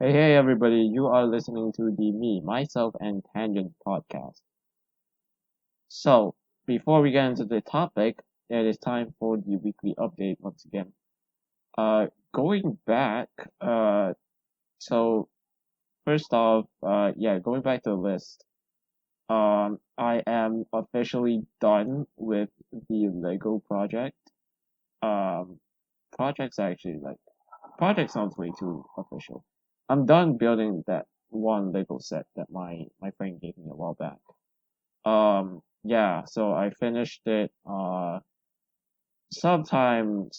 Hey, everybody, you are listening to the Me, Myself, and Tangent podcast. So, before we get into the topic, it is time for the weekly update once again. Going back, so first off, going back to the list, I am officially done with the Lego project. Um, projects actually, project sounds way too official. I'm done building that one Lego set that my friend gave me a while back. Yeah, so I finished it sometime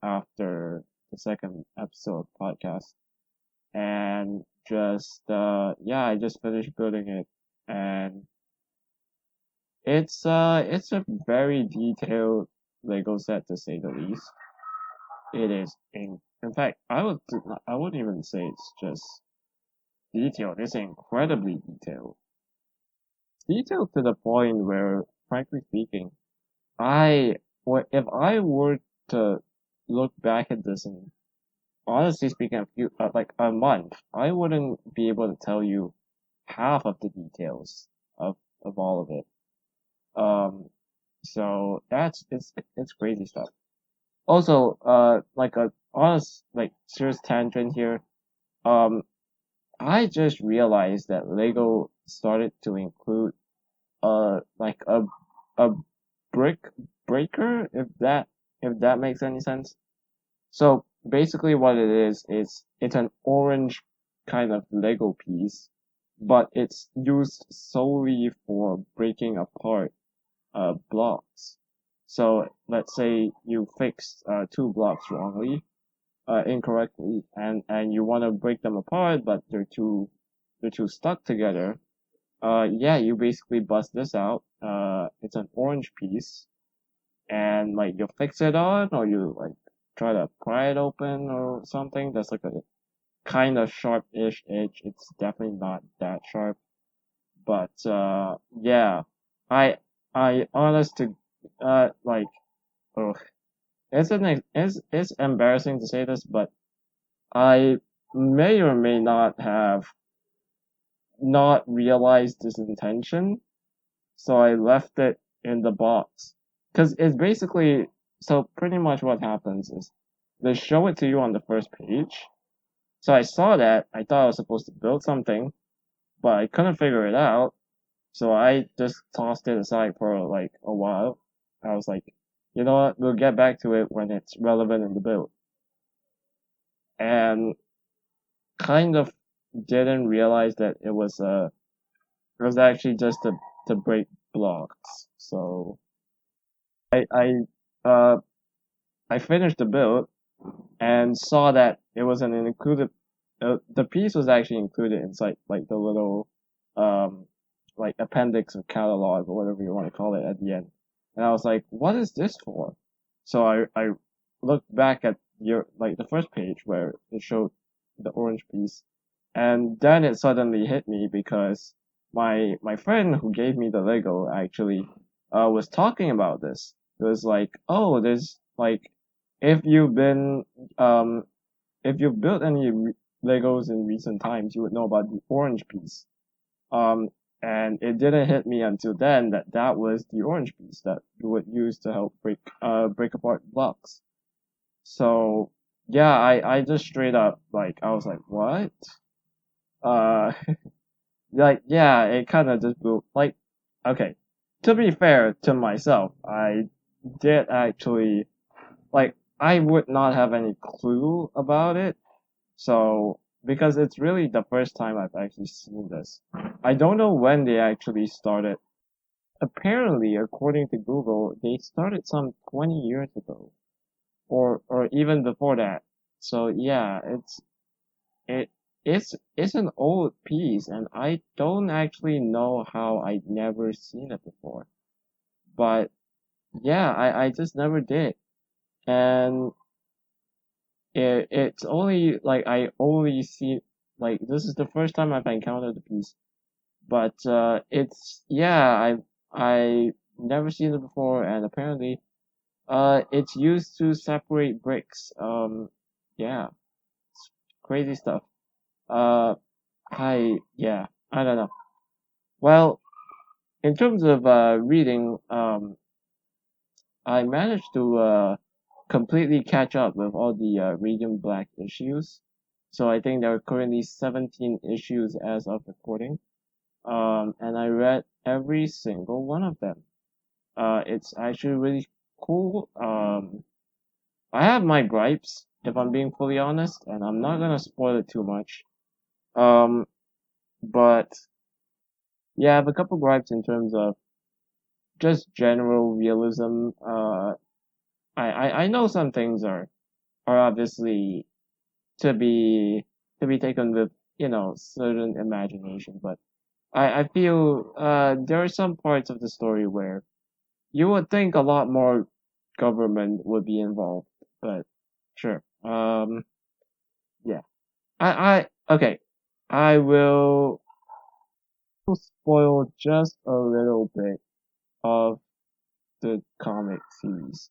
after the second episode podcast, and I just finished building it, and it's a very detailed Lego set to say the least. It is in fact I wouldn't even say it's just detailed. It's incredibly detailed. Detailed to the point where, frankly speaking, if I were to look back at this and honestly speaking, like a month, I wouldn't be able to tell you half of the details of all of it. Um, so it's crazy stuff. Also, like a honest, like serious tangent here. Um, I just realized that Lego started to include like a brick breaker, if that makes any sense. So basically what it is it's an orange kind of Lego piece, but it's used solely for breaking apart blocks. So let's say you fixed two blocks wrongly, incorrectly, and you want to break them apart, but they're too stuck together. Yeah, you basically bust this out. It's an orange piece, and like you fix it on, or you like try to pry it open or something. That's like a kind of sharp-ish edge. It's definitely not that sharp, but yeah, I I honest to like oh, it's embarrassing to say this, but I may or may not have not realized this intention, so I left it in the box. Because it's basically, so pretty much what happens is they show it to you on the first page. So I saw that, I thought I was supposed to build something, but I couldn't figure it out. So I just tossed it aside for like a while. I was like, you know what, we'll get back to it when it's relevant in the build. And kind of didn't realize that it was actually just to break blocks. So I I uh I finished the build and saw that it was an included. The piece was actually included inside like the little um like appendix or catalog or whatever you want to call it at the end. And I was like, what is this for? So I looked back at your like the first page where it showed the orange piece, and then it suddenly hit me because my friend who gave me the Lego actually was talking about this. It was like, oh, there's like if you've been um if you've built any Legos in recent times, you would know about the orange piece. Um, and it didn't hit me until then that that was the orange piece that you would use to help break apart blocks. So yeah, I just straight up like I was like, what? Uh, like yeah, it kind of just blew like okay. To be fair to myself, I did actually like I would not have any clue about it. So, because it's really the first time I've actually seen this. I don't know when they actually started. Apparently, according to Google, they started some 20 years ago, or even before that. So yeah, it it's an old piece, and I don't actually know how I'd never seen it before. But yeah, I just never did. And it's only like I only see like this is the first time I've encountered the piece. But it's yeah, I never seen it before, and apparently it's used to separate bricks. Yeah, it's crazy stuff. Uh, I don't know. Well, in terms of reading, I managed to completely catch up with all the Radiant Black issues. So I think there are currently 17 issues as of recording. And I read every single one of them. It's actually really cool. I have my gripes, if I'm being fully honest, and I'm not gonna spoil it too much. Um, but yeah, I have a couple gripes in terms of just general realism. I know some things are obviously to be to be taken with certain imagination, but I feel there are some parts of the story where you would think a lot more government would be involved, but sure. Yeah. Okay. I will spoil just a little bit of the comic series.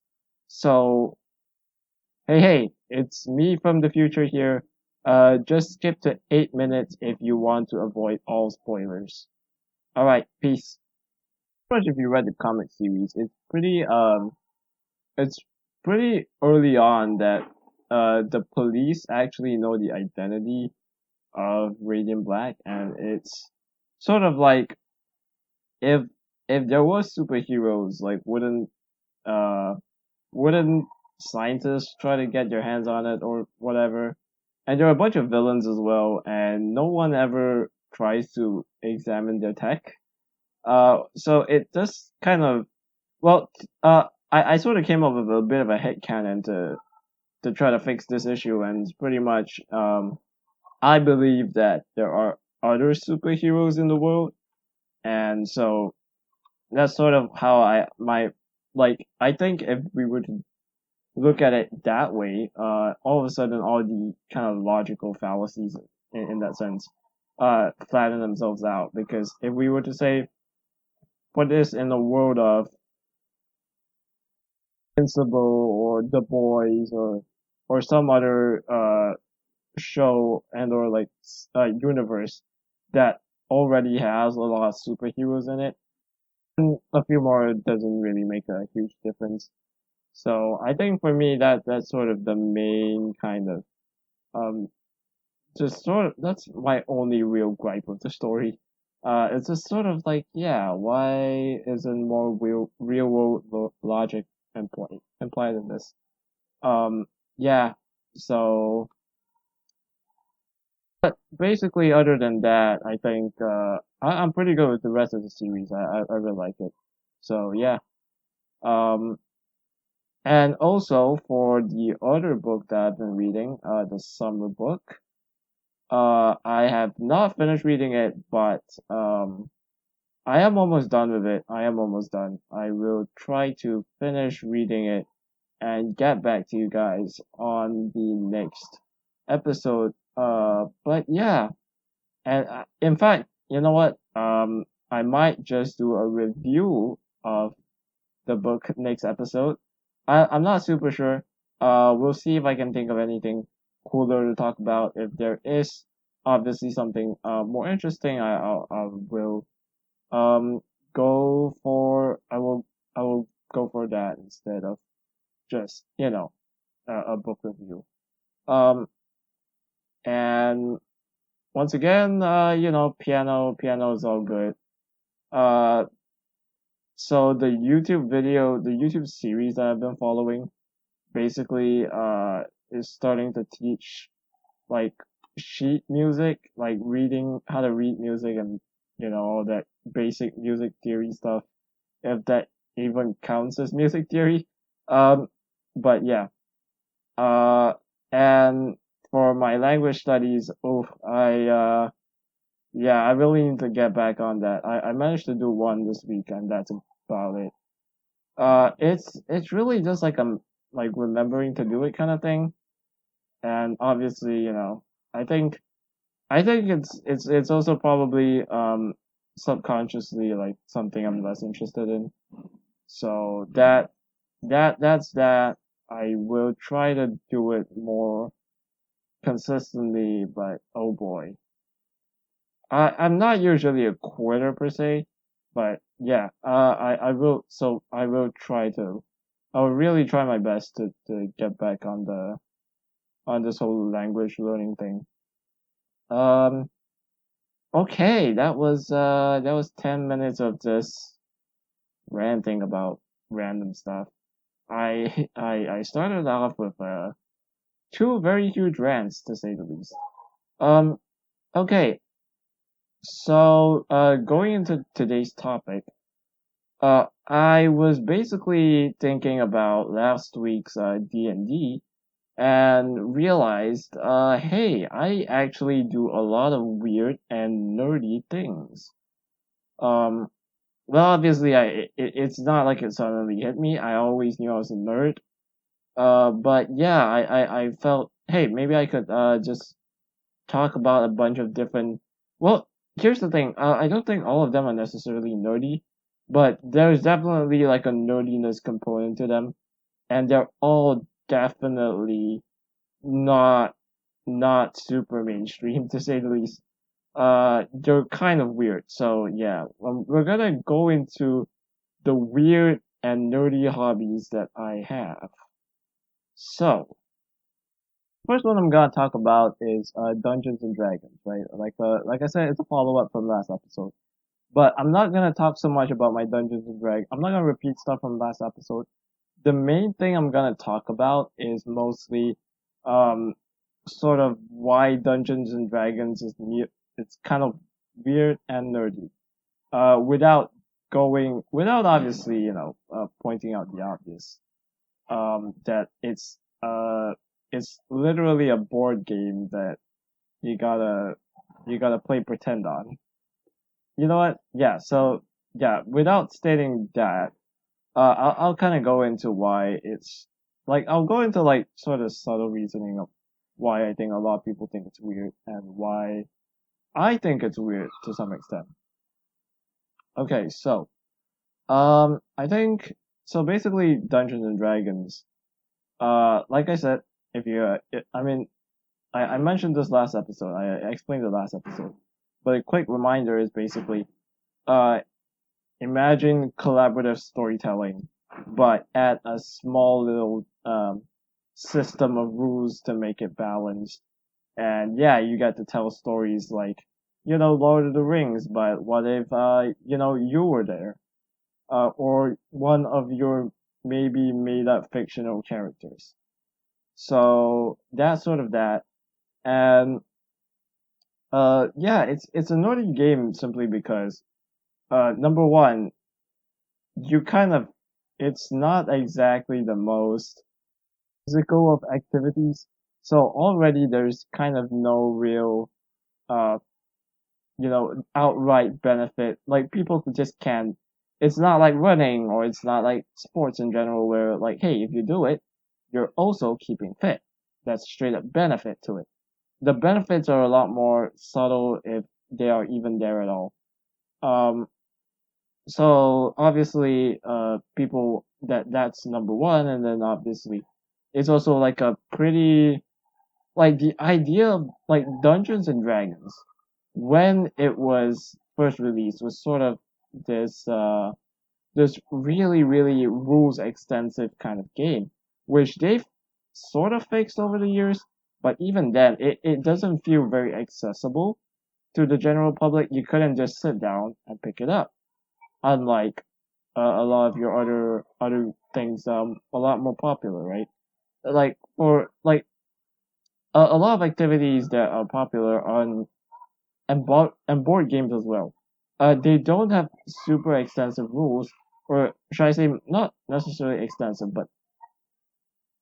So, hey, it's me from the future here. Just skip to 8 minutes if you want to avoid all spoilers. Alright, peace. Pretty much if you read the comic series, it's pretty early on that the police actually know the identity of Radiant Black, and it's sort of like if if there was superheroes, like uh wouldn't scientists try to get their hands on it or whatever? And there are a bunch of villains as well, and no one ever tries to examine their tech. So it just kind of well, I sort of came up with a bit of a headcanon to try to fix this issue, and it's pretty much I believe that there are other superheroes in the world, and so that's sort of how I think if we were to look at it that way, all of a sudden all the kind of logical fallacies in that sense flatten themselves out, because if we were to say put this in the world of Invincible or The Boys or some other show and or like universe that already has a lot of superheroes in it, and a few more doesn't really make a huge difference. So I think for me that's sort of the main kind of um just sort of that's my only real gripe with the story. It's just sort of like, yeah, why isn't more real world logic implied in this? Yeah. So basically, other than that, I think I'm pretty good with the rest of the series. I really like it. So yeah. Um, and also for the other book that I've been reading, the summer book. I have not finished reading it, but I am almost done with it. I am almost done. I will try to finish reading it and get back to you guys on the next episode. But yeah, and in fact, you know what? I might just do a review of the book next episode. I'm not super sure. We'll see if I can think of anything cooler to talk about. If there is obviously something more interesting, I will um I will go for that instead of just a book review. Um and once again, piano is all good. Uh so the YouTube series that I've been following basically is starting to teach like sheet music, like reading how to read music, and all that basic music theory stuff, if that even counts as music theory. Um but yeah. Uh and for my language studies, I really need to get back on that. I managed to do one this week, and that's about it. It's really just like I'm like remembering to do it kind of thing, and obviously, I think I think it's also probably subconsciously like something I'm less interested in. So that's that. I will try to do it more consistently, but oh boy. I'm not usually a quitter per se, but yeah, I will try to, I'll really try my best to get back on on this whole language learning thing. Um, okay, that was 10 minutes of just ranting about random stuff. I started off with two very huge rants to say the least. Um, okay, so going into today's topic, I was basically thinking about last week's D&D and realized, hey, I actually do a lot of weird and nerdy things. Um, well, obviously, it's not like it suddenly hit me. I always knew I was a nerd. But yeah, I felt, hey, maybe I could just talk about a bunch of different. Well, here's the thing. I don't think all of them are necessarily nerdy, but there's definitely like a nerdiness component to them, and they're all definitely not not super mainstream to say the least. They're kind of weird. So yeah, we're gonna go into the weird and nerdy hobbies that I have. So first one I'm gonna talk about is Dungeons and Dragons, right? Like I said, it's a follow up from last episode. But I'm not gonna talk so much about my Dungeons and Dragons. I'm not gonna repeat stuff from last episode. The main thing I'm gonna talk about is mostly, um, sort of why Dungeons and Dragons is it's kind of weird and nerdy. Without obviously, pointing out the obvious. That it's literally a board game that you gotta you gotta play pretend on. You know what? Yeah. So yeah, without stating that, I'll kind of go into why it's like I'll go into like sort of subtle reasoning of why I think a lot of people think it's weird and why I think it's weird to some extent. Okay, so I think so. Basically, Dungeons and Dragons. Like I said, if you, I mean, I mentioned this last episode. I explained the last episode, but a quick reminder is basically, uh, imagine collaborative storytelling, but add a small little system of rules to make it balanced. And yeah, you get to tell stories like, Lord of the Rings, but what if you were there, or one of your maybe made up fictional characters. So that's sort of that. And yeah, it's a naughty game simply because number one, you kind of it's not exactly the most physical of activities. So already there's kind of no real uh outright benefit. Like people just can't. It's not like running or it's not like sports in general where like, hey, if you do it, you're also keeping fit. That's straight up benefit to it. The benefits are a lot more subtle if they are even there at all. Um, so obviously, people that's number one, and then obviously, it's also like a pretty like the idea of like Dungeons and Dragons when it was first released was sort of this this really rules extensive kind of game, which they've sort of fixed over the years. But even then, it doesn't feel very accessible to the general public. You couldn't just sit down and pick it up, unlike a lot of your other things a lot more popular, right? Like for like a lot of activities that are popular on and board games as well. They don't have super extensive rules, or should I say, not necessarily extensive, but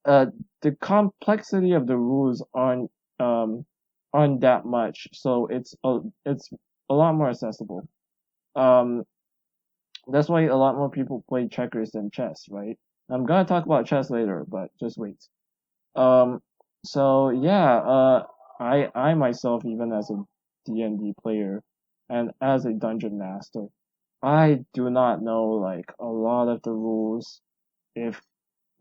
uh, the complexity of the rules aren't that much, so it's a lot more accessible. Um, that's why a lot more people play checkers than chess, right? I'm gonna talk about chess later, but just wait. Um, so yeah, I myself, even as a D&D player and as a dungeon master, I do not know like a lot of the rules. If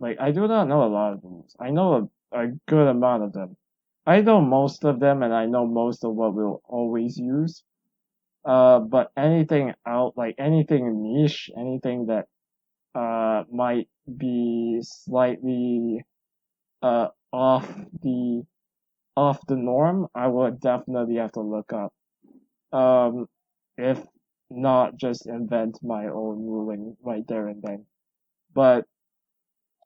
like I do not know a lot of the rules. I know a good amount of them, I know most of them and I know most of what we'll always use. But anything out, like anything niche, anything that might be slightly off the norm, I would definitely have to look up. Um, if not just invent my own ruling right there and then. But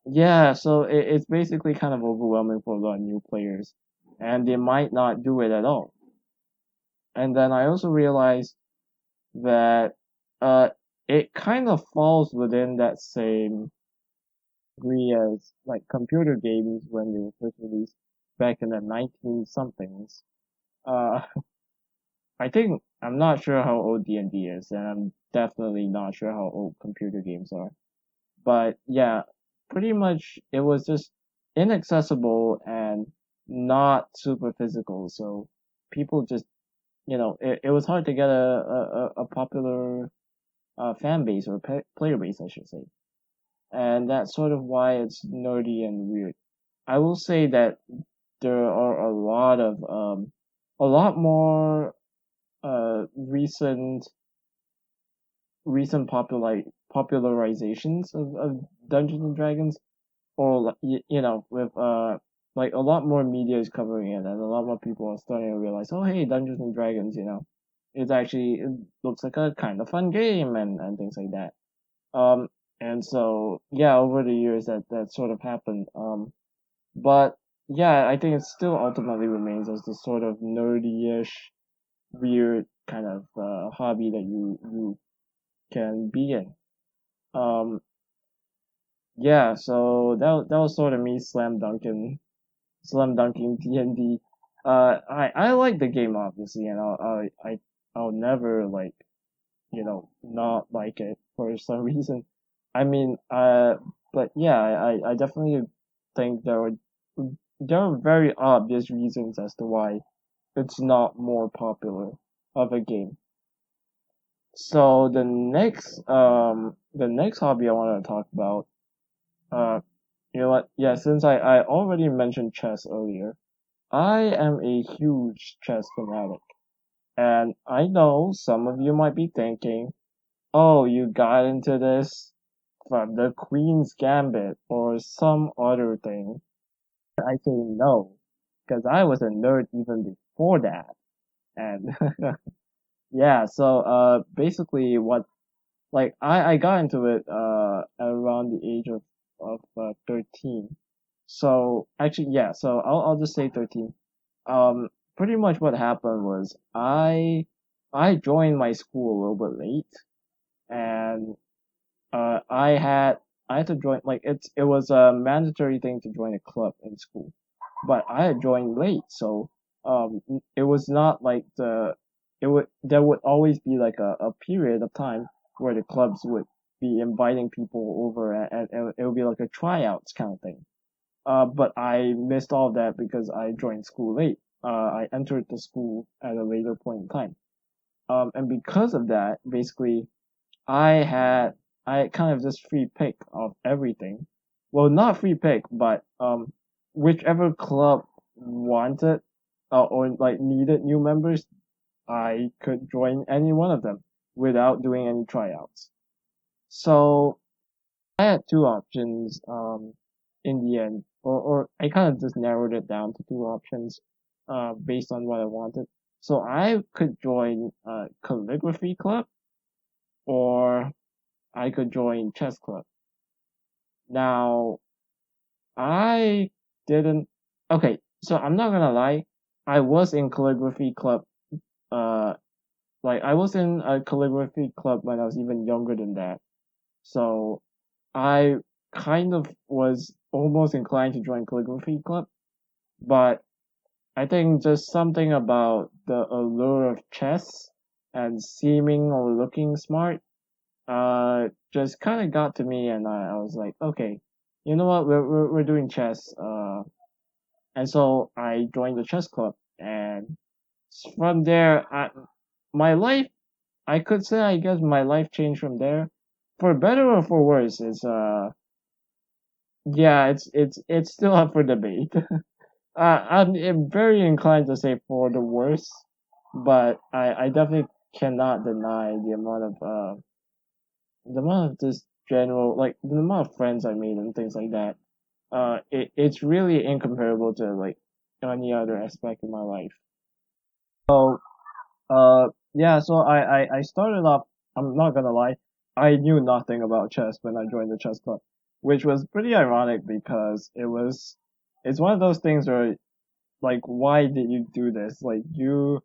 yeah, so it's basically kind of overwhelming for a lot of new players, and they might not do it at all. And then I also realized that uh, it kind of falls within that same degree as like computer games when they were first released back in the 19 somethings. Uh, I think I'm not sure how old D&D is, and I'm definitely not sure how old computer games are. But yeah, pretty much it was just inaccessible and not super physical. So people just, it was hard to get a popular fan base or player base, I should say. And that's sort of why it's nerdy and weird. I will say that there are a lot more recent popularizations of Dungeons and Dragons, or with like a lot more media is covering it, and a lot more people are starting to realize, oh hey, Dungeons and Dragons, it looks like a kind of fun game and things like that. Um, and so yeah, over the years that sort of happened. But yeah, I think it still ultimately remains as the sort of nerdy-ish, weird kind of hobby that you can be in. Um, yeah, so that was sort of me slam dunking D&D. I like the game obviously, and I'll never like not like it for some reason. I mean, but yeah, I definitely think there are very obvious reasons as to why it's not more popular of a game. So the next hobby I want to talk about, uh, you know what? Yeah, since I already mentioned chess earlier, I am a huge chess fanatic. And I know some of you might be thinking, oh, you got into this from the Queen's Gambit or some other thing. I say no, because I was a nerd even before that. And yeah, so basically what like I got into it at around the age of 13. So actually yeah, so I'll just say 13. Um Pretty much what happened was I joined my school a little bit late, and uh I had I had to join, like it was a mandatory thing to join a club in school, but I had joined late, so it was not like it would there would always be like a period of time where the clubs would be inviting people over, and it would be like a tryouts kind of thing. But I missed all of that because I joined school late. I entered the school at a later point in time. And because of that, basically I had I kind of just free pick of everything. Well, not free pick, but whichever club wanted or like needed new members, I could join any one of them without doing any tryouts. So I had two options in the end, or I kind of just narrowed it down to two options based on what I wanted. So I could join calligraphy club, or I could join chess club. Now, I didn't. Okay, so I'm not gonna lie. I was in calligraphy club. Uh, like I was in a calligraphy club when I was even younger than that. So I kind of was almost inclined to join calligraphy club, but I think just something about the allure of chess and seeming or looking smart just kind of got to me, and I was like, okay, you know what, we're doing chess, and so I joined the chess club, and from there, my life, I could say, I guess my life changed from there, for better or for worse. It's yeah, it's still up for debate. I'm very inclined to say for the worst, but I definitely cannot deny the amount of just general like the amount of friends I made and things like that. It's really incomparable to like any other aspect of my life. So yeah, so I started off. I'm not gonna lie, I knew nothing about chess when I joined the chess club, which was pretty ironic because it's one of those things where like why did you do this? Like you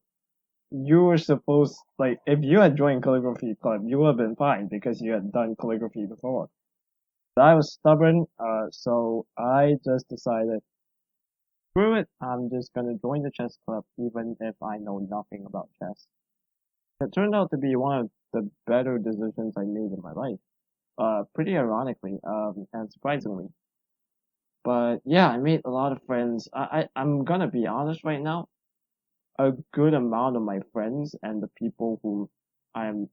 were supposed like if you had joined calligraphy club, you would have been fine because you had done calligraphy before. But I was stubborn, so I just decided screw it. I'm just gonna join the chess club even if I know nothing about chess. It turned out to be one of the better decisions I made in my life. Pretty ironically, and surprisingly. But yeah, I made a lot of friends. I'm gonna be honest right now. A good amount of my friends and the people who I'm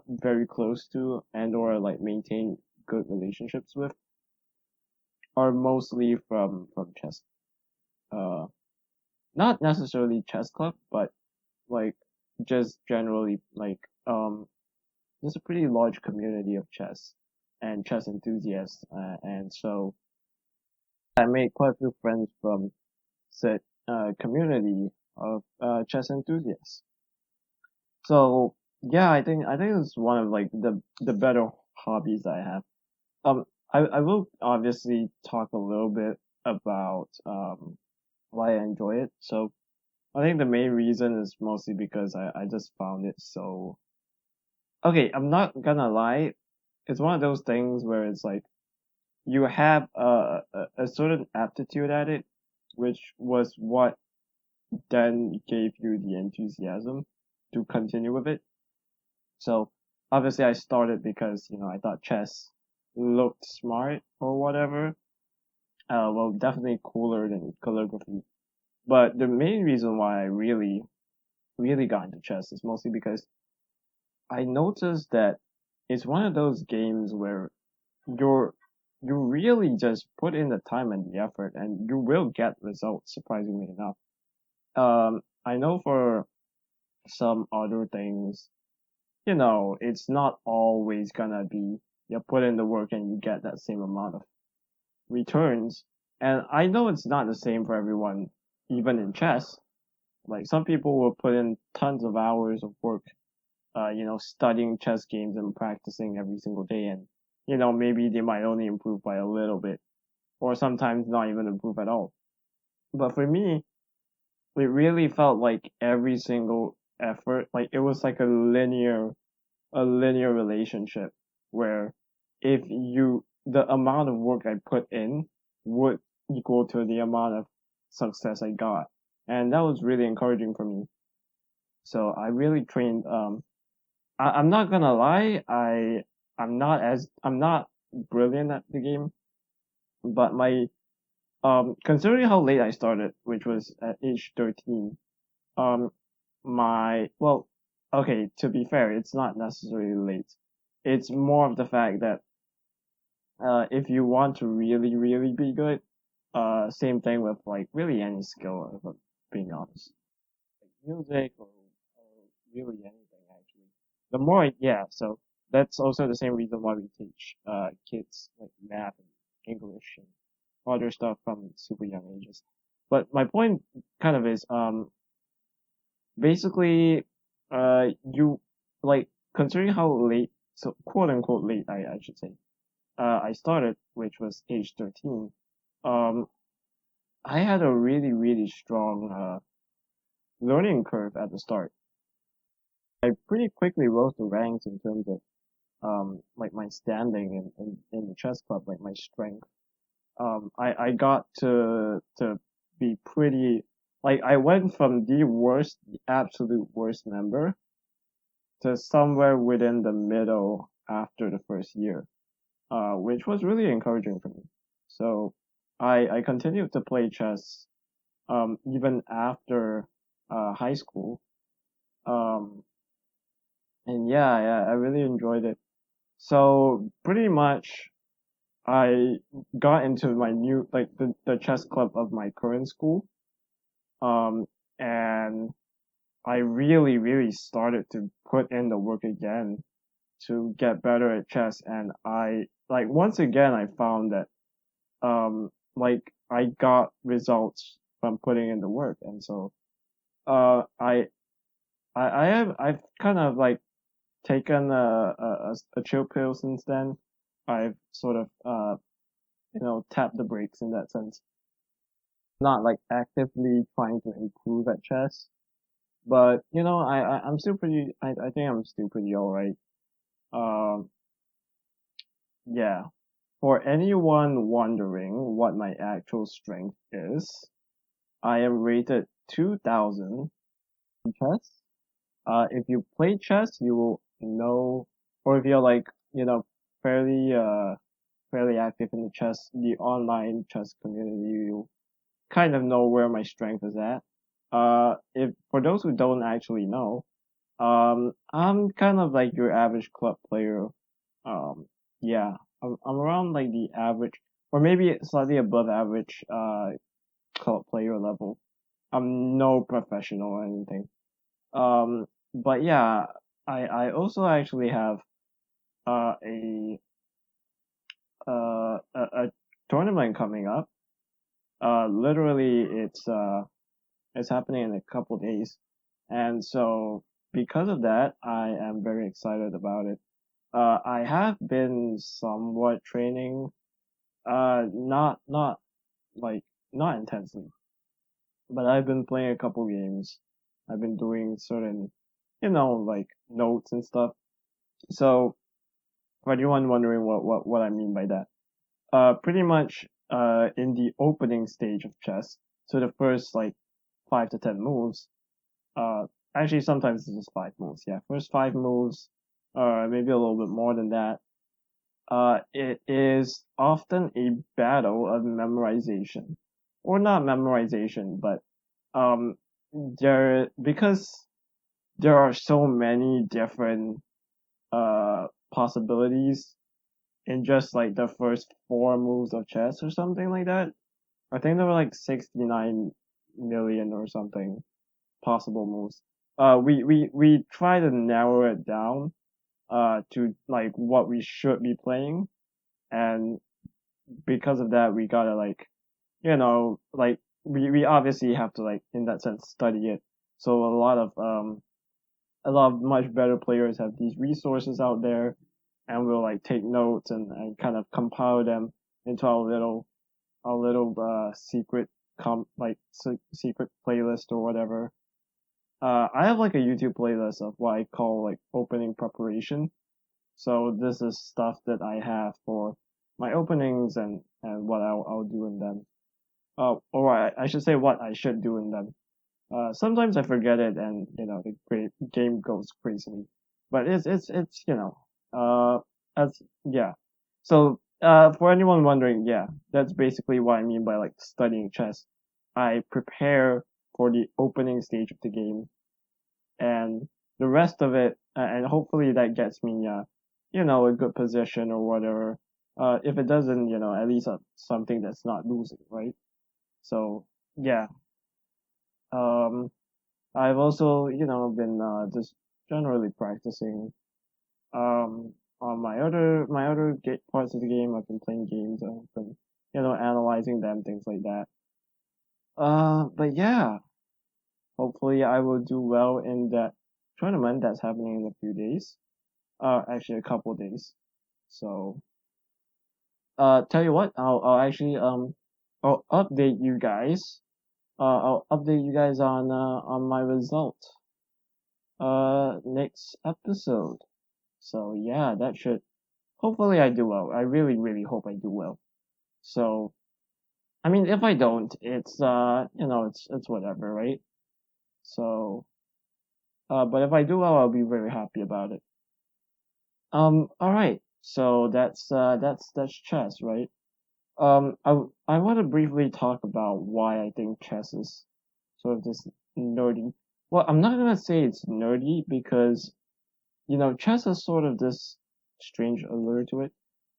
very close to and or like maintain good relationships with are mostly from chess. Uh, not necessarily chess club, but like just generally like there's a pretty large community of chess and chess enthusiasts, and so I made quite a few friends from said community of chess enthusiasts. So yeah, I think it's one of like the better hobbies I have. Um, I will obviously talk a little bit about why I enjoy it. So I think the main reason is mostly because I just found it so okay. I'm not gonna lie, it's one of those things where it's like you have a certain aptitude at it, which was what then gave you the enthusiasm to continue with it. So obviously I started because, I thought chess looked smart or whatever. Well, definitely cooler than calligraphy. But the main reason why I really, really got into chess is mostly because I noticed that it's one of those games where you're you really just put in the time and the effort and you will get results surprisingly enough. I know for some other things, it's not always gonna be you put in the work and you get that same amount of returns. And I know it's not the same for everyone, even in chess. Like some people will put in tons of hours of work, studying chess games and practicing every single day, and maybe they might only improve by a little bit, or sometimes not even improve at all. But for me, it really felt like every single effort, like it was like a linear relationship where if the amount of work I put in would equal to the amount of success I got. And that was really encouraging for me. So I really trained, I'm not gonna lie, I'm not brilliant at the game, but considering how late I started, which was at age 13, um, well, okay, to be fair, it's not necessarily late. It's more of the fact that if you want to really, really be good, same thing with like really any skill, if I'm being honest, like music or really anything actually. The more, yeah, so that's also the same reason why we teach kids like math and English and other stuff from super young ages. But my point kind of is basically you like considering how late, so quote unquote late I should say, I started, which was age 13. um I had a really really strong learning curve at the start. I pretty quickly rose the ranks in terms of like my standing in the chess club, like my strength. I got to be pretty, like I went from the absolute worst member to somewhere within the middle after the first year, which was really encouraging for me. So I continued to play chess even after high school. Um, and yeah, I really enjoyed it. So pretty much I got into my new like the chess club of my current school. Um, and I really, really started to put in the work again to get better at chess. And I like once again I found that like I got results from putting in the work. And so uh I I've kind of like taken a chill pill since then. I've sort of tapped the brakes in that sense. Not like actively trying to improve at chess, but I'm still pretty. I think I'm still pretty alright. Um, yeah. For anyone wondering what my actual strength is, I am rated 2000 in chess. If you play chess, you will know, or if you're like fairly fairly active in the online chess community, you kind of know where my strength is at. If for those who don't actually know, I'm kind of like your average club player. Um, yeah, I'm around like the average, or maybe slightly above average, club player level. I'm no professional or anything. But yeah, I also actually have a a tournament coming up. Literally, it's happening in a couple days, and so because of that, I am very excited about it. I have been somewhat training, not like not intensely, but I've been playing a couple games. I've been doing certain, like notes and stuff. So for anyone wondering what I mean by that, pretty much in the opening stage of chess, so the first like 5 to 10 moves, uh, actually sometimes it's just 5 moves. Yeah, first 5 moves, maybe a little bit more than that. It is often a battle of memorization, or not memorization, but um, because there are so many different possibilities in just like the first 4 moves of chess or something like that. I think there were like 69 million or something possible moves. We try to narrow it down to like what we should be playing, and because of that we gotta like like we obviously have to like in that sense study it. So a lot of much better players have these resources out there, and we'll like take notes and kind of compile them into our little secret secret playlist or whatever. I have like a YouTube playlist of what I call like opening preparation. So this is stuff that I have for my openings and what I'll do in them. Or I should say what I should do in them. Sometimes I forget it, and the great game goes crazily. But it's as yeah. So for anyone wondering, yeah, that's basically what I mean by like studying chess. I prepare for the opening stage of the game, and the rest of it, and hopefully that gets me a good position or whatever. If it doesn't, at least something that's not losing, right? So yeah. Um, I've also, been just generally practicing on my other parts of the game. I've been playing games. I've been, analyzing them, things like that. But yeah, hopefully I will do well in that tournament that's happening in a few days. Actually a couple days. So, tell you what, I'll update you guys. I'll update you guys on my result next episode. So yeah, that should hopefully I do well. I really really hope I do well. So I mean, if I don't, it's it's whatever, right? So but if I do well, I'll be very happy about it. All right. So that's chess, right? I want to briefly talk about why I think chess is sort of this nerdy. Well, I'm not gonna say it's nerdy because chess has sort of this strange allure to it.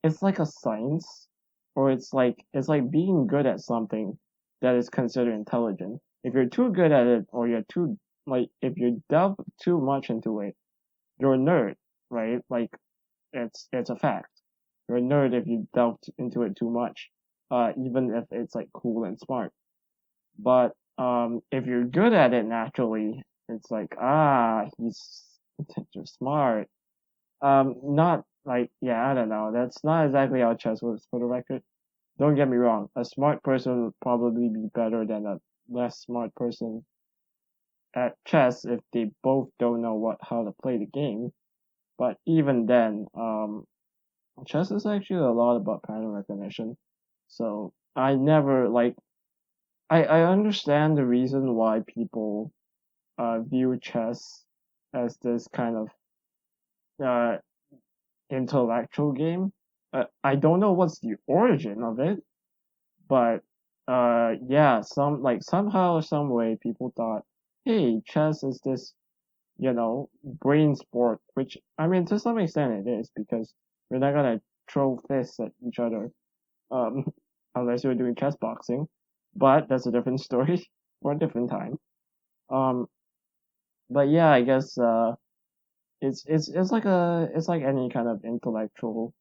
It's like a science. or it's like being good at something that is considered intelligent. If you're too good at it, or you're too like if you delve too much into it, you're a nerd, right? Like it's a fact. You're a nerd if you delve into it too much, even if it's like cool and smart. But if you're good at it naturally, it's like he's just smart. Not like yeah, I don't know. That's not exactly how chess works for the record. Don't get me wrong. A smart person would probably be better than a less smart person at chess if they both don't know what how to play the game. But even then, chess is actually a lot about pattern recognition. So I never like I understand the reason why people view chess as this kind of uh intellectual game. I don't know what's the origin of it, but yeah, somehow some way people thought, hey, chess is this brain sport, which I mean to some extent it is because we're not gonna throw fists at each other um unless you're doing chess boxing, but that's a different story for a different time. Um, but yeah, I guess it's like any kind of intellectual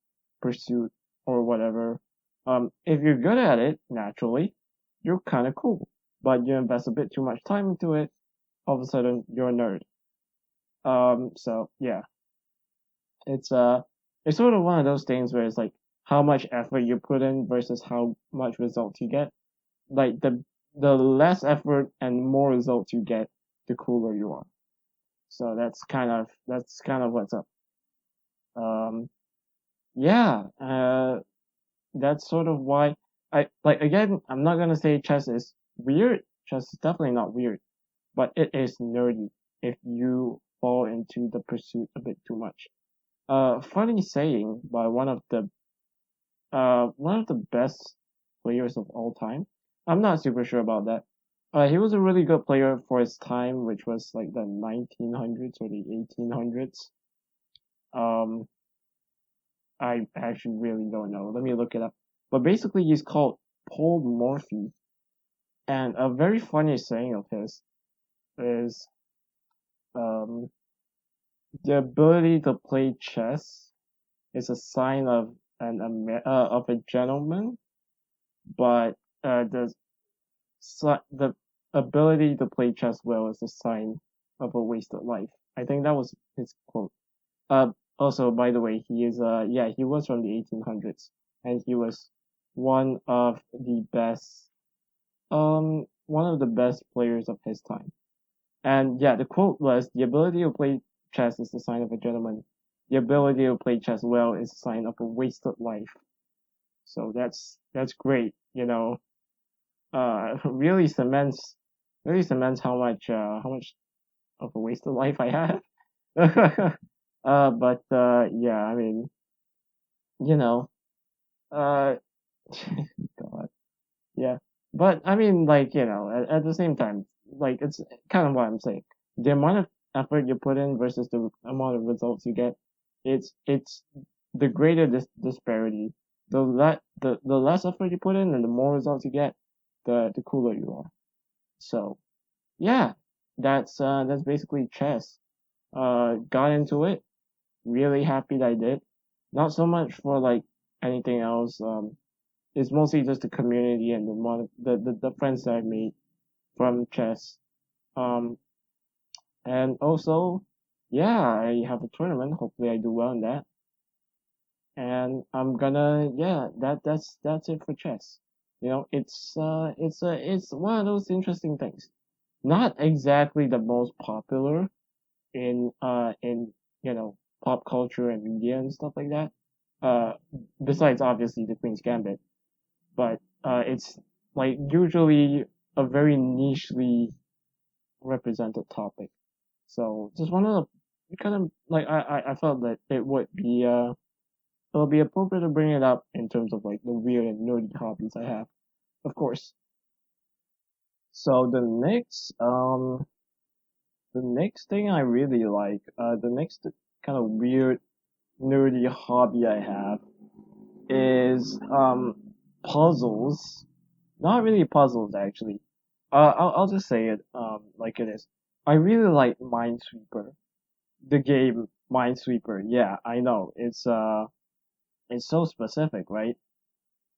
pursuit or whatever. If you're good at it naturally, you're kind of cool. But you invest a bit too much time into it, all of a sudden you're a nerd. So yeah, it's it's sort of one of those things where it's like how much effort you put in versus how much results you get. Like the less effort and more results you get, the cooler you are. So that's kind of what's up. Um, yeah, that's sort of why I like again. I'm not gonna say chess is weird. Chess is definitely not weird, but it is nerdy if you fall into the pursuit a bit too much. Funny saying by one of the best players of all time. I'm not super sure about that. He was a really good player for his time, which was like the 1900s or the 1800s. Um, I actually really don't know. Let me look it up. But basically, he's called Paul Morphy. And a very funny saying of his is um, the ability to play chess is a sign of of a gentleman, but the ability to play chess well is a sign of a wasted life. I think that was his quote. Also, by the way, he was from the 1800s, and he was one of the best one of the best players of his time. And yeah, the quote was, "The ability to play chess is the sign of a gentleman. The ability to play chess well is a sign of a wasted life." So that's great. Really cements how much of a wasted life I have. But yeah, I mean, you know, uh, God, yeah. But I mean, like, at the same time, like, it's kind of what I'm saying. The amount of effort you put in versus the amount of results you get, it's the greater this disparity. The less effort you put in and the more results you get, the cooler you are. So yeah, that's basically chess. Got into it. Really happy that I did. Not so much for like anything else. It's mostly just the community and the the friends that I made from chess. Um, and also, yeah, I have a tournament. Hopefully, I do well in that. And I'm gonna, yeah, that's it for chess. It's one of those interesting things. Not exactly the most popular in pop culture and media and stuff like that. Uh, Besides obviously the Queen's Gambit, but it's like usually a very nichely represented topic. So just one of the kind of like I felt that it would be appropriate to bring it up in terms of like the weird and nerdy hobbies I have, of course. So the next thing I really like, the next kind of weird nerdy hobby I have is puzzles. Not really puzzles actually. I'll just say it like it is. I really like Minesweeper, the game Minesweeper. Yeah, I know it's so specific, right?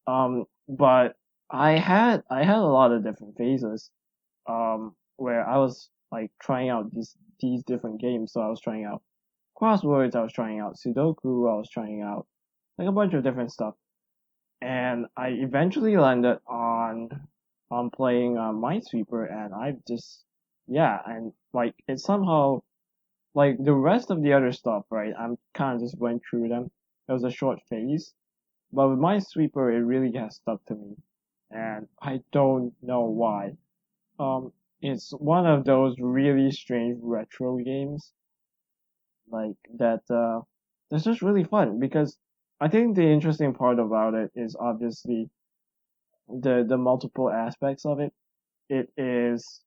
But I had a lot of different phases where I was like trying out these different games. So I was trying out crosswords, I was trying out Sudoku, I was trying out like a bunch of different stuff, and I eventually landed on playing Minesweeper, and I just yeah, and like it somehow like the rest of the other stuff, right? I'm kind of just went through them. It was a short phase, but with Minesweeper, it really has stuck to me, and I don't know why. Um, it's one of those really strange retro games like that. That's just really fun because I think the interesting part about it is obviously the multiple aspects of it. It is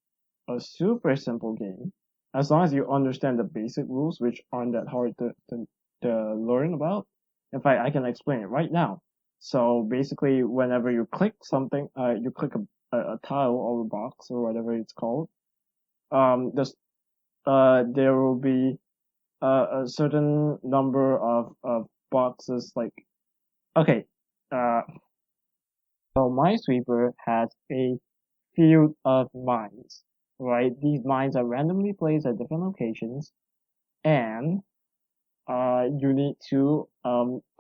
a super simple game as long as you understand the basic rules, which aren't that hard to learn about. In fact, I can explain it right now. So basically, whenever you click something, you click a tile or a box or whatever it's called. This there will be a certain number of boxes. Like okay, uh, so Minesweeper has a field of mines, right? These mines are randomly placed at different locations, and you need to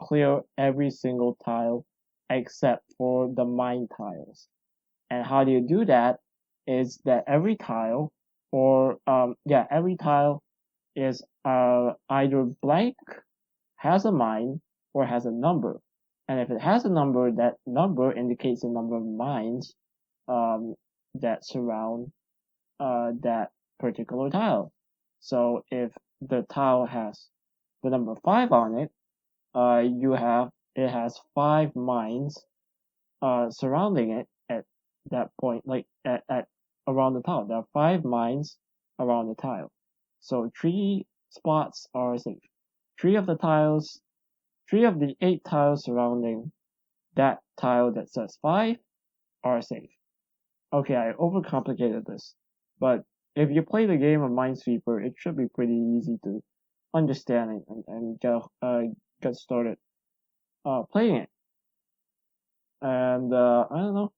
clear every single tile except for the mine tiles. And how do you do that? Is that every tile, or every tile is either blank, has a mine, or has a number. And if it has a number, that number indicates the number of mines um, that surround that particular tile. So if the tile has the number 5 on it, it has 5 mines surrounding it at that point, like at around the tile. There are 5 mines around the tile. So 3 spots are safe. 3 of the tiles, 3 of the 8 tiles surrounding that tile that says 5 are safe. Okay, I overcomplicated this, but if you play the game of Minesweeper, it should be pretty easy to understand it and get started playing it. And I don't know.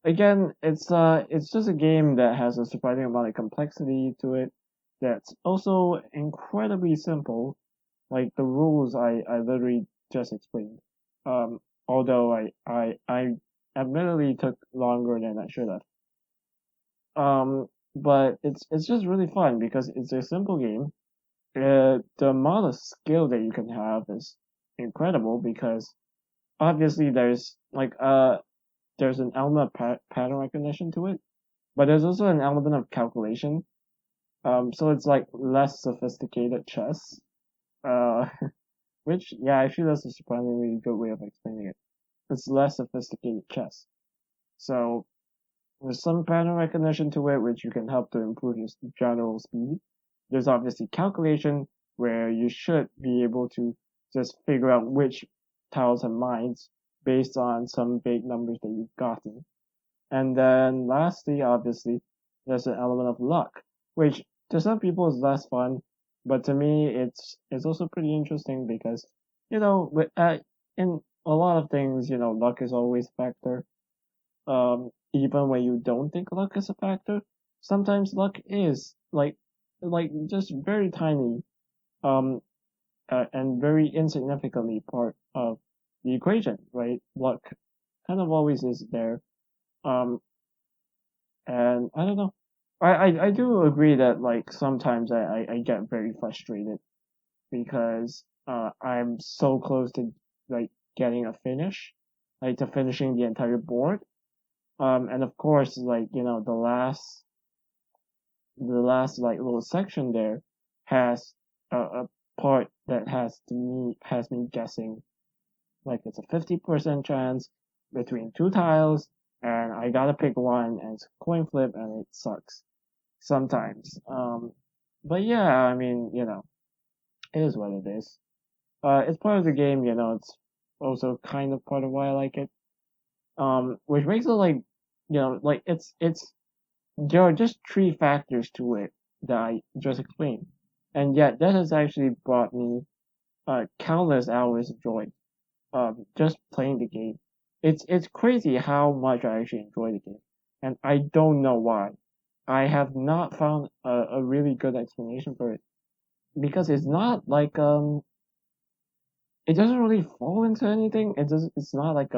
Again, it's just a game that has a surprising amount of complexity to it. That's also incredibly simple. Like the rules I literally just explained. Although I admittedly took longer than I should have. But it's just really fun because it's a simple game. The amount of skill that you can have is incredible because obviously there's an element of pattern recognition to it, but there's also an element of calculation. So it's like less sophisticated chess. Uh, which yeah, I feel that's a surprisingly good way of explaining it. It's less sophisticated chess. So there's some pattern recognition to it, which you can help to improve your general speed. There's obviously calculation, where you should be able to just figure out which tiles have mines based on some big numbers that you've gotten. And then lastly, obviously, there's an element of luck, which to some people is less fun, but to me, it's also pretty interesting because, in a lot of things, luck is always a factor. Even when you don't think luck is a factor, sometimes luck is like just very tiny, um, and very insignificantly part of the equation, right? Luck kind of always is there. Um, and I don't know. I do agree that like sometimes I get very frustrated because I'm so close to like getting a finish, like to finishing the entire board. And of course, like the last like little section there has a part that has me guessing like it's a 50% chance between 2 tiles, and I gotta pick one, and it's a coin flip, and it sucks sometimes. But yeah, I mean, it is what it is. It's part of the game, it's also kind of part of why I like it. which makes it like, like it's there are just three factors to it that I just explained, and yet that has actually brought me countless hours of joy. Just playing the game. It's crazy how much I actually enjoy the game, and I don't know why. I have not found a really good explanation for it because it's not like it doesn't really fall into anything. It's not like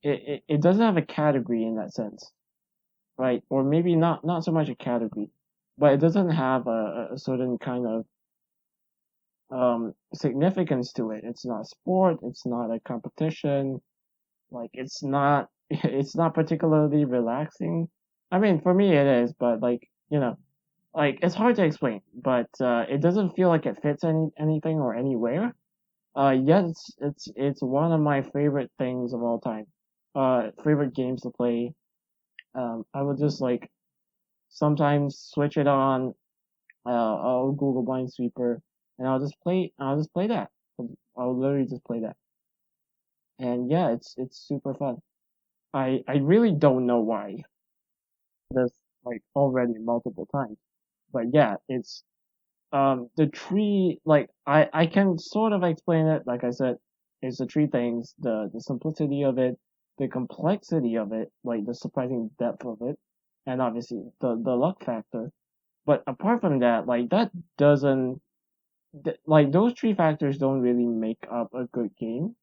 it doesn't have a category in that sense, right? Or maybe not so much a category, but it doesn't have a certain kind of significance to it. It's not a sport. It's not a competition. Like it's not particularly relaxing. I mean, for me it is, but like like it's hard to explain. But it doesn't feel like it fits anything or anywhere. Yet it's one of my favorite things of all time. Favorite games to play. I would just like sometimes switch it on. I'll Google Minesweeper and I'll just play that. I'll literally just play that. And yeah, it's super fun. I really don't know why. This like already multiple times. But yeah, it's the tree like I can sort of explain it, like I said, it's the three things, the simplicity of it, the complexity of it, like the surprising depth of it, and obviously the luck factor. But apart from that, like that doesn't like those three factors don't really make up a good game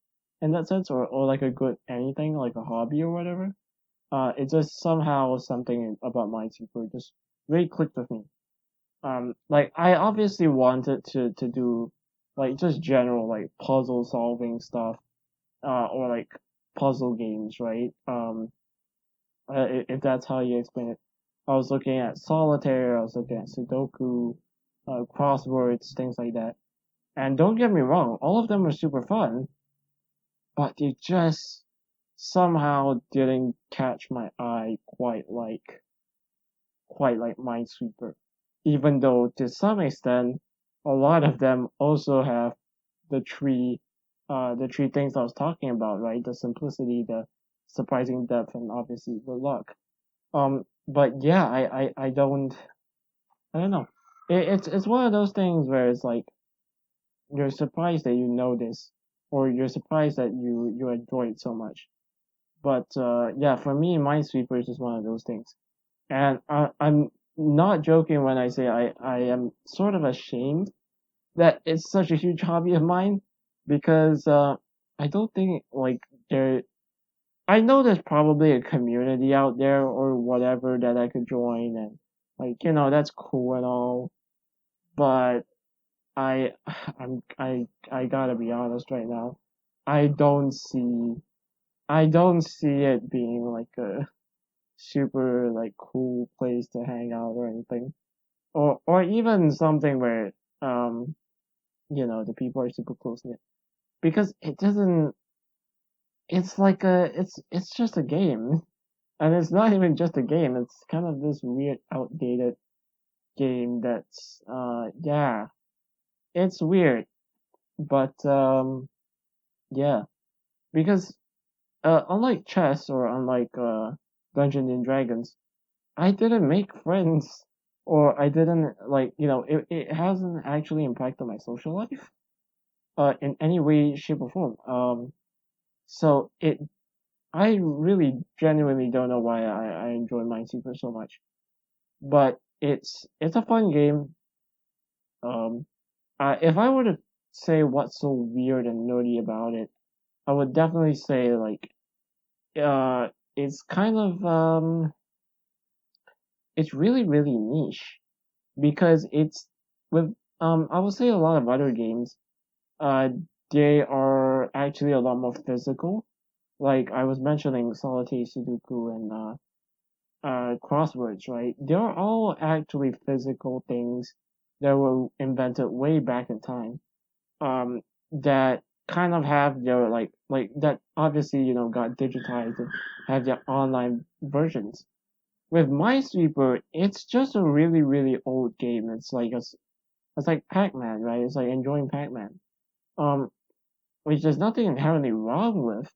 in that sense, or like a good anything, like a hobby or whatever. It just somehow something about Minesweeper just really clicked with me. Like I obviously wanted to do like just general like puzzle solving stuff, or like puzzle games, right? If that's how you explain it. I was looking at solitaire, I was looking at Sudoku, crosswords, things like that. And don't get me wrong, all of them are super fun, but they just somehow didn't catch my eye quite like Minesweeper. Even though to some extent a lot of them also have the three things I was talking about, right? The simplicity, the surprising depth, and obviously the luck. But yeah, I don't know. It's one of those things where it's like you're surprised that you know this, or you're surprised that you enjoy it so much. But yeah, for me, Minesweeper is just one of those things. And I'm not joking when I say I am sort of ashamed that it's such a huge hobby of mine because I don't think like there. I know there's probably a community out there or whatever that I could join and like that's cool and all, but I I gotta be honest right now. I don't see I don't see it being like a super like cool place to hang out or anything, or even something where um the people are super close knit because it doesn't. It's like it's just a game, and it's not even just a game. It's kind of this weird outdated game that's yeah, it's weird, but yeah, because unlike chess or unlike Dungeons and Dragons, I didn't make friends, or I didn't like it hasn't actually impacted my social life in any way, shape, or form. So I really genuinely don't know why I enjoy Minesweeper so much, but it's a fun game. Um, if I were to say what's so weird and nerdy about it, I would definitely say like it's kind of it's really niche because it's with I would say a lot of other games uh they are actually a lot more physical. Like I was mentioning Solitaire, Sudoku, and crosswords, right? They're all actually physical things that were invented way back in time. That kind of have their like that obviously got digitized and have their online versions. With Minesweeper, it's just a really old game. It's like Pac-Man, right? It's like enjoying Pac-Man. Um, which there's nothing inherently wrong with.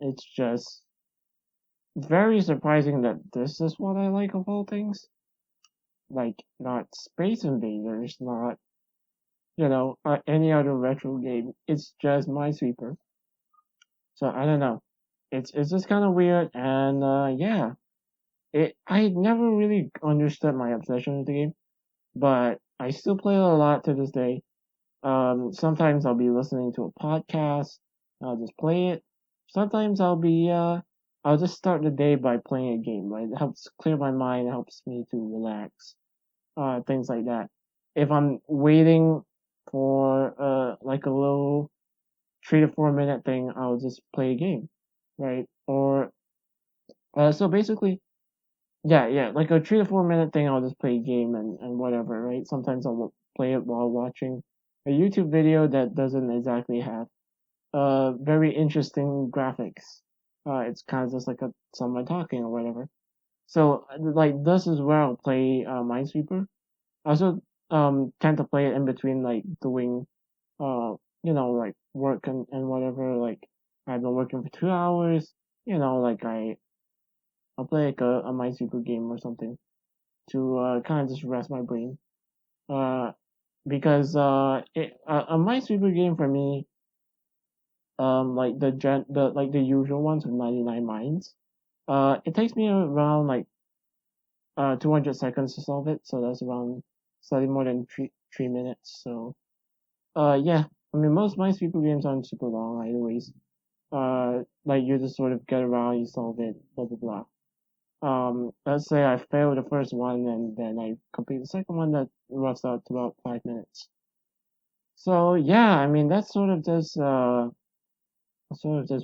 it's just very surprising that this is what I like of all things. Like, not Space Invaders, not, any other retro game. It's just Minesweeper. So I don't know. It's just kind of weird, and yeah, I never really understood my obsession with the game, but I still play it a lot to this day. Sometimes I'll be listening to a podcast. I'll just play it. Sometimes I'll just start the day by playing a game. Right, it helps clear my mind. It helps me to relax. Things like that. If I'm waiting for like a little 3 to 4 minute thing, I'll just play a game, right? Or so basically, yeah, like a 3 to 4 minute thing, I'll just play a game and whatever, right? Sometimes I'll play it while watching a YouTube video that doesn't exactly have very interesting graphics. It's kind of just like someone talking or whatever. So like this is where I'll play Minesweeper. I also tend to play it in between like doing like work and whatever. Like I've been working for 2 hours. Like I'll play like a Minesweeper game or something to kind of just rest my brain. Uh, because a Minesweeper game for me, like the usual ones with 99 mines, it takes me around like 200 seconds to solve it. So that's around slightly more than three minutes. So yeah, I mean most Minesweeper games aren't super long, anyways. Like you just sort of get around, you solve it, blah blah blah. Let's say I fail the first one and then I complete the second one that runs out to about 5 minutes. So yeah, I mean that's sort of just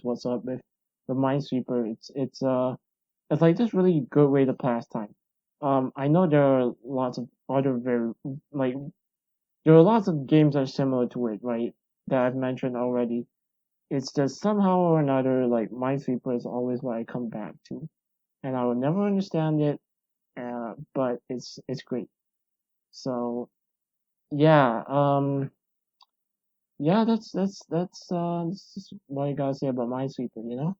what's up with the Minesweeper. It's like this really good way to pass time. I know there are lots of other very like there are lots of games that are similar to it, right? That I've mentioned already. It's just somehow or another like Minesweeper is always what I come back to, and I will never understand it. But it's great. So yeah, yeah, that's just what I gotta say about Minesweeper.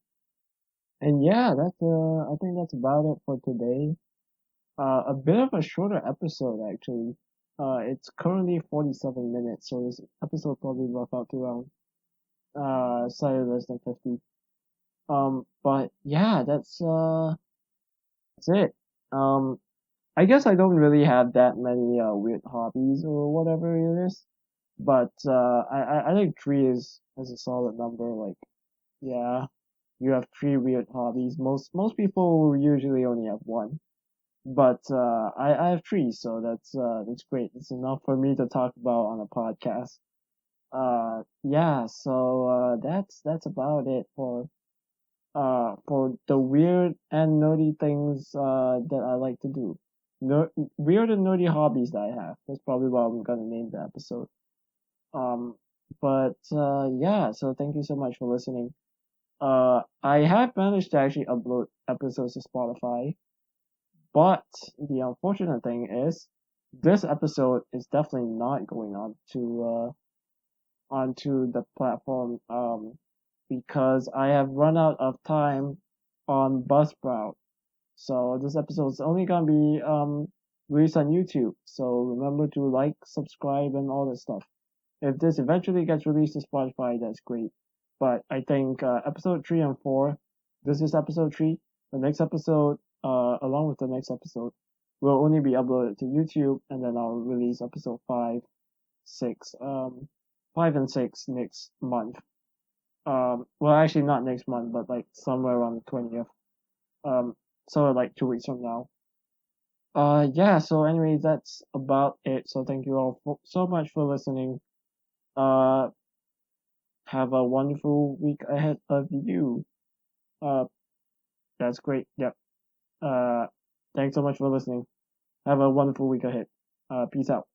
And yeah, I think that's about it for today. A bit of a shorter episode actually. It's currently 47 minutes, so this episode probably rough out to around slightly less than 50. But yeah, that's it. Um, I guess I don't really have that many weird hobbies or whatever it is. But I think three is a solid number. Like, yeah, you have three weird hobbies. Most people usually only have one, but I have three, so that's great. It's enough for me to talk about on a podcast. Yeah, so that's about it for the weird and nerdy things that I like to do. Weird and nerdy hobbies that I have. That's probably what I'm gonna name the episode. Um, but yeah, so thank you so much for listening. I have managed to actually upload episodes to Spotify, but the unfortunate thing is this episode is definitely not going on to onto the platform because I have run out of time on Buzzsprout. So this episode is only gonna be released on YouTube. So remember to like, subscribe, and all that stuff. If this eventually gets released to Spotify, that's great. But I think episode 3 and 4, this is episode 3. The next episode, along with the next episode, will only be uploaded to YouTube, and then I'll release episode 6, 5 and 6 next month. Well, actually not next month, but like somewhere around the 20th. Um, so like 2 weeks from now. Yeah. So, anyways, that's about it. So, thank you all so much for listening. Uh, have a wonderful week ahead of you. Uh, that's great. Yep. Thanks so much for listening. Have a wonderful week ahead. Peace out.